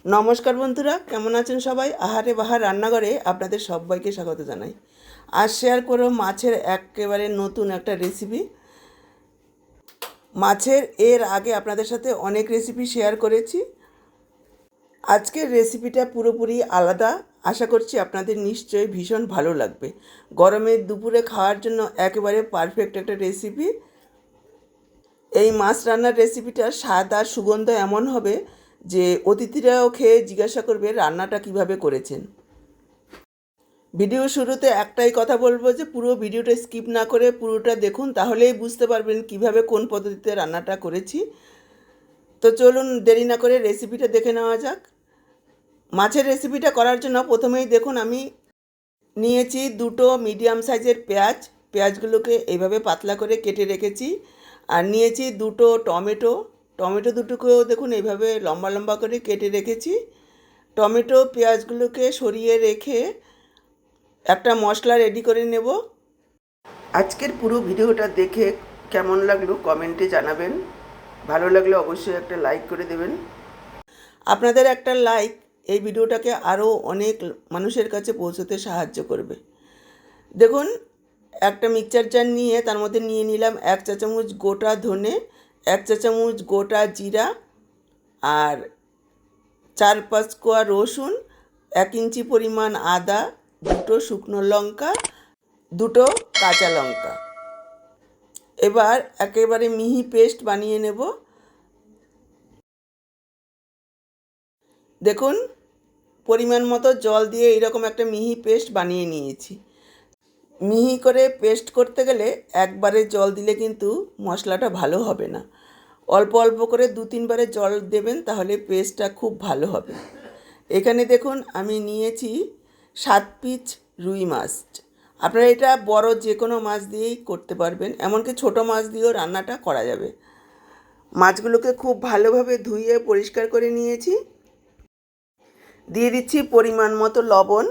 নমস্কার বন্ধুরা, কেমন আছেন সবাই? আহারে বাহার রান্নাঘরে আপনাদের সবাইকে স্বাগত জানাই। আজ শেয়ার করব মাছের একেবারে নতুন একটা রেসিপি। মাছের এর আগে আপনাদের সাথে অনেক রেসিপি শেয়ার করেছি। আজকের রেসিপিটা পুরোপুরি আলাদা। আশা করছি আপনাদের নিশ্চয়ই ভীষণ ভালো লাগবে। গরমের দুপুরে খাওয়ার জন্য একেবারে পারফেক্ট একটা রেসিপি। এই মাছ রান্নার রেসিপিটার স্বাদ আর সুগন্ধ এমন হবে যে অতিথিরাও খেয়ে জিজ্ঞাসা করবে রান্নাটা কিভাবে করেছেন। ভিডিও শুরুতে একটাই কথা বলবো যে পুরো ভিডিওটা স্কিপ না করে পুরোটা দেখুন, তাহলেই বুঝতে পারবেন কিভাবে কোন পদ্ধতিতে রান্নাটা করেছি। তো চলুন দেরি না করে রেসিপিটা দেখে নেওয়া যাক। মাছের রেসিপিটা করার জন্য প্রথমেই দেখুন আমি নিয়েছি দুটো মিডিয়াম সাইজের পেঁয়াজ। পেঁয়াজগুলোকে এইভাবে পাতলা করে কেটে রেখেছি। আর নিয়েছি দুটো টমেটো। টমেটো দুটোকেও দেখুন এইভাবে লম্বা লম্বা করে কেটে রেখেছি। টমেটো পেঁয়াজগুলোকে সরিয়ে রেখে একটা মশলা রেডি করে নেব। আজকের পুরো ভিডিওটা দেখে কেমন লাগলো কমেন্টে জানাবেন। ভালো লাগলে অবশ্যই একটা লাইক করে দেবেন। আপনাদের একটা লাইক এই ভিডিওটাকে আরও অনেক মানুষের কাছে পৌঁছতে সাহায্য করবে। দেখুন, একটা মিক্সচার জার নিয়ে তার মধ্যে নিয়ে নিলাম 1 চা চামচ গোটা ধনে, 1 চা চামচ গোটা জিরা, আর 4-5 কোয়া রসুন, 1 ইঞ্চি পরিমাণ আদা, দুটো শুকনো লঙ্কা, দুটো কাঁচা লঙ্কা। এবার একেবারে মিহি পেস্ট বানিয়ে নেব। দেখুন, পরিমাণ মতো জল দিয়ে এরকম একটা মিহি পেস্ট বানিয়ে নিয়েছি। মিহি করে পেস্ট করতে গেলে একবারে জল দিলে কিন্তু মশলাটা ভালো হবে না। অল্প অল্প করে 2-3 বারে জল দেবেন, তাহলে পেস্টটা খুব ভালো হবে। এখানে দেখুন আমি নিয়েছি 7 পিস রুই মাছ। আপনারা এটা বড় যে কোনো মাছ দিয়েই করতে পারবেন, এমনকি ছোট মাছ দিয়েও রান্নাটা করা যাবে। মাছগুলোকে খুব ভালোভাবে ধুয়ে পরিষ্কার করে নিয়েছি। দিয়ে দিচ্ছি পরিমাণ মতো লবণ,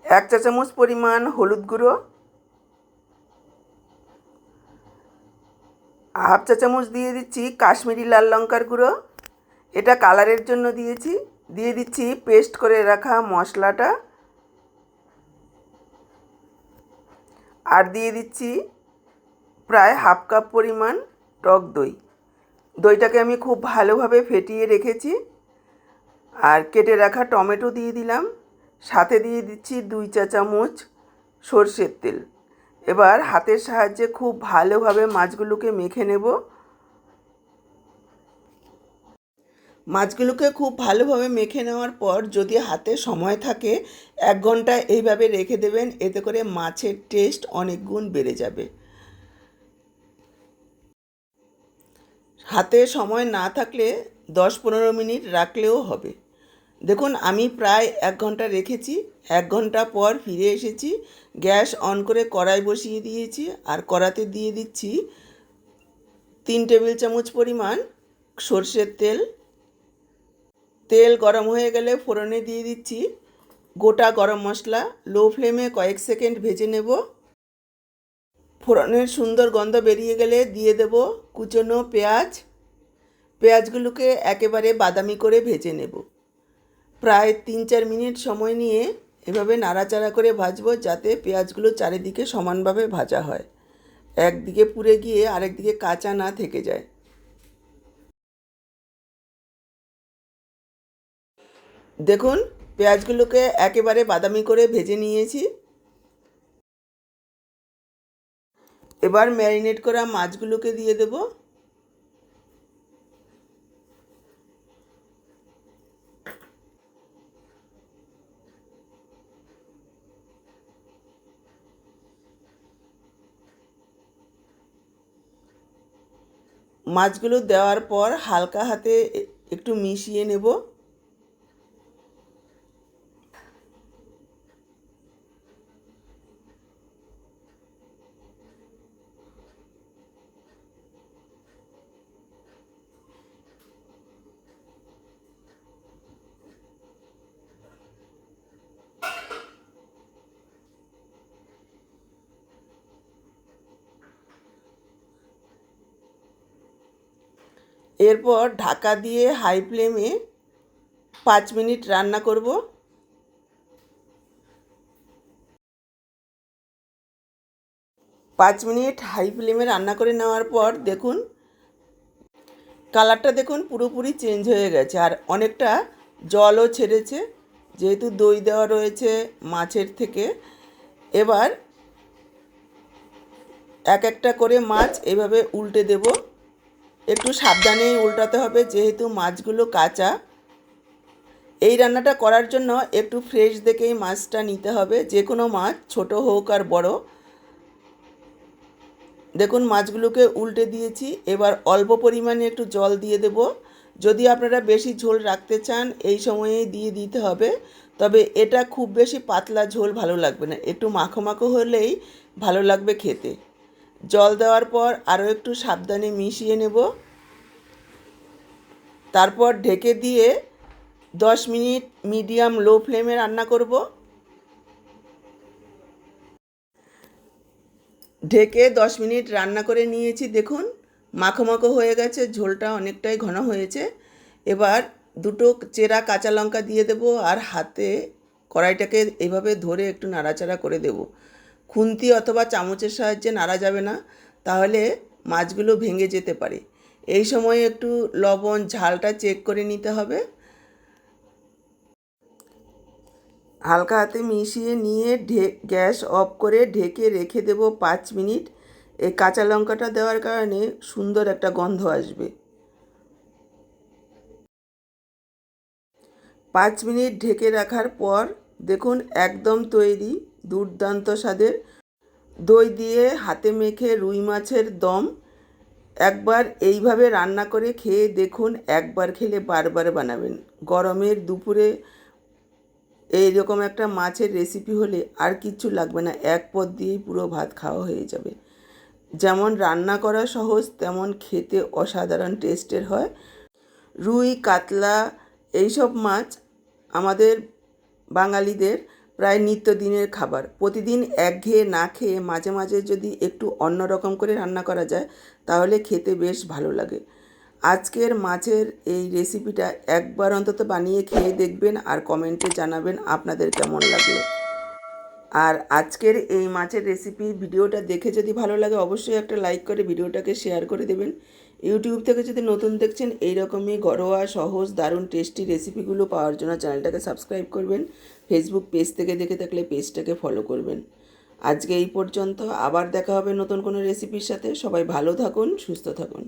1 চা চামচ পরিমাণ হলুদ গুঁড়ো, 1/2 চা চামচ দিয়ে দিচ্ছি কাশ্মীরি লাল লঙ্কার গুঁড়ো, এটা কালারের জন্য দিয়েছি। দিয়ে দিচ্ছি পেস্ট করে রাখা মশলাটা, আর দিয়ে দিচ্ছি প্রায় 1/2 কাপ পরিমাণ টক দই। দইটাকে আমি খুব ভালোভাবে ফেটিয়ে রেখেছি। আর কেটে রাখা টমেটো দিয়ে দিলাম, সাথে দিয়ে দিচ্ছি 2 চা চামচ সরষের তেল। এবার হাতের সাহায্যে খুব ভালোভাবে মাছগুলোকে মেখে নেব। মাছগুলোকে খুব ভালোভাবে মেখে নেওয়ার পর যদি হাতে সময় থাকে 1 ঘন্টা এইভাবে রেখে দেবেন, এতে করে মাছের টেস্ট অনেক গুণ বেড়ে যাবে। হাতে সময় না থাকলে 10-15 মিনিট রাখলেও হবে। দেখুন আমি প্রায় 1 ঘন্টা রেখেছি। 1 ঘন্টা পর ফিরে এসেছি। গ্যাস অন করে কড়াই বসিয়ে দিয়েছি, আর কড়াতে দিয়ে দিচ্ছি 3 টেবিল চামচ পরিমাণ সরষের তেল। তেল গরম হয়ে গেলে ফোড়নে দিয়ে দিচ্ছি গোটা গরম মশলা। লো ফ্লেমে কয়েক সেকেন্ড ভেজে নেব। ফোড়নের সুন্দর গন্ধ বেরিয়ে গেলে দিয়ে দেব কুচনো পেঁয়াজ। পেঁয়াজগুলোকে একেবারে বাদামি করে ভেজে নেব। প্রায় 3-4 মিনিট সময় নিয়ে এভাবে নাড়াচাড়া করে ভাজবো, যাতে পেঁয়াজগুলো চারিদিকে সমানভাবে ভাজা হয়, একদিকে পুড়ে গিয়ে আরেকদিকে কাঁচা না থেকে যায়। দেখুন, পেঁয়াজগুলোকে একেবারে বাদামি করে ভেজে নিয়েছি। এবার ম্যারিনেট করা মাছগুলোকে দিয়ে দেব। মাছগুলো দেওয়ার পর হালকা হাতে একটু মিশিয়ে নেব। এরপর ঢাকা দিয়ে হাই ফ্লেমে 5 মিনিট রান্না করব। 5 মিনিট হাই ফ্লেমে রান্না করে নেওয়ার পর দেখুন কালারটা দেখুন পুরোপুরি চেঞ্জ হয়ে গেছে, আর অনেকটা জলও ছেড়েছে, যেহেতু দই দেওয়া রয়েছে মাছের থেকে। এবার এক একটা করে মাছ এভাবে উল্টে দেব। একটু সাবধানেই উল্টাতে হবে, যেহেতু মাছগুলো কাঁচা। এই রান্নাটা করার জন্য একটু ফ্রেশ দেখেই মাছটা নিতে হবে, যে কোনো মাছ, ছোট হোক আর বড়। দেখুন মাছগুলোকে উল্টে দিয়েছি। এবার অল্প পরিমাণে একটু জল দিয়ে দেব। যদি আপনারা বেশি ঝোল রাখতে চান এই সময়েই দিয়ে দিতে হবে, তবে এটা খুব বেশি পাতলা ঝোল ভালো লাগবে না, একটু মাখো মাখো হলেই ভালো লাগবে খেতে। জল দেওয়ার পর আরও একটু সাবধানে মিশিয়ে নেব। তারপর ঢেকে দিয়ে 10 মিনিট মিডিয়াম লো ফ্লেমে রান্না করব। ঢেকে 10 মিনিট রান্না করে নিয়েছি। দেখুন মাখো মাখো হয়ে গেছে, ঝোলটা অনেকটাই ঘন হয়েছে। এবার দুটো চেরা কাঁচা লঙ্কা দিয়ে দেব, আর হাতে কড়াইটাকে এভাবে ধরে একটু নাড়াচাড়া করে দেব। খুন্তি অথবা চামচের সাহায্যে নাড়া যাবে না, তাহলে মাছগুলো ভেঙে যেতে পারে। এই সময় একটু লবণ ঝালটা চেক করে নিতে হবে। হালকা হাতে মিশিয়ে নিয়ে গ্যাস অফ করে ঢেকে রেখে দেব 5 মিনিট। এই কাঁচা লঙ্কাটা দেওয়ার কারণে সুন্দর একটা গন্ধ আসবে। 5 মিনিট ঢেকে রাখার পর দেখুন একদম তৈরি, দুর্দান্ত স্বাদের দই দিয়ে হাতে মেখে রুই মাছের দম। একবার এইভাবে রান্না করে খেয়ে দেখুন, একবার খেলে বারবার বানাবেন। গরমের দুপুরে এইরকম একটা মাছের রেসিপি হলে আর কিচ্ছু লাগবে না, এক পদ দিয়েই পুরো ভাত খাওয়া হয়ে যাবে। যেমন রান্না করা সহজ, তেমন খেতে অসাধারণ টেস্টের হয়। রুই, কাতলা এইসব মাছ আমাদের বাঙালিদের প্রায় নিত্যদিনের খাবার। প্রতিদিন একঘেয়ে না খেয়ে মাঝে মাঝে যদি একটু অন্যরকম করে রান্না করা যায়, তাহলে খেতে বেশ ভালো লাগে। আজকের মাছের এই রেসিপিটা একবার অন্তত বানিয়ে খেয়ে দেখবেন, আর কমেন্টে জানাবেন আপনাদের কেমন লাগলো। আর আজকের এই মাছের রেসিপি ভিডিওটা দেখে যদি ভালো লাগে, অবশ্যই একটা লাইক করে ভিডিওটাকে শেয়ার করে দেবেন। ইউটিউব থেকে যদি নতুন দেখছেন, এইরকমই ঘরোয়া সহজ দারুণ টেস্টি রেসিপিগুলো পাওয়ার জন্য চ্যানেলটাকে সাবস্ক্রাইব করবেন। ফেসবুক পেজ থেকে দেখে থাকলে পেজটাকে ফলো করবেন। আজকে এই পর্যন্ত, আবার দেখা হবে নতুন কোনো রেসিপির সাথে। সবাই ভালো থাকুন, সুস্থ থাকুন।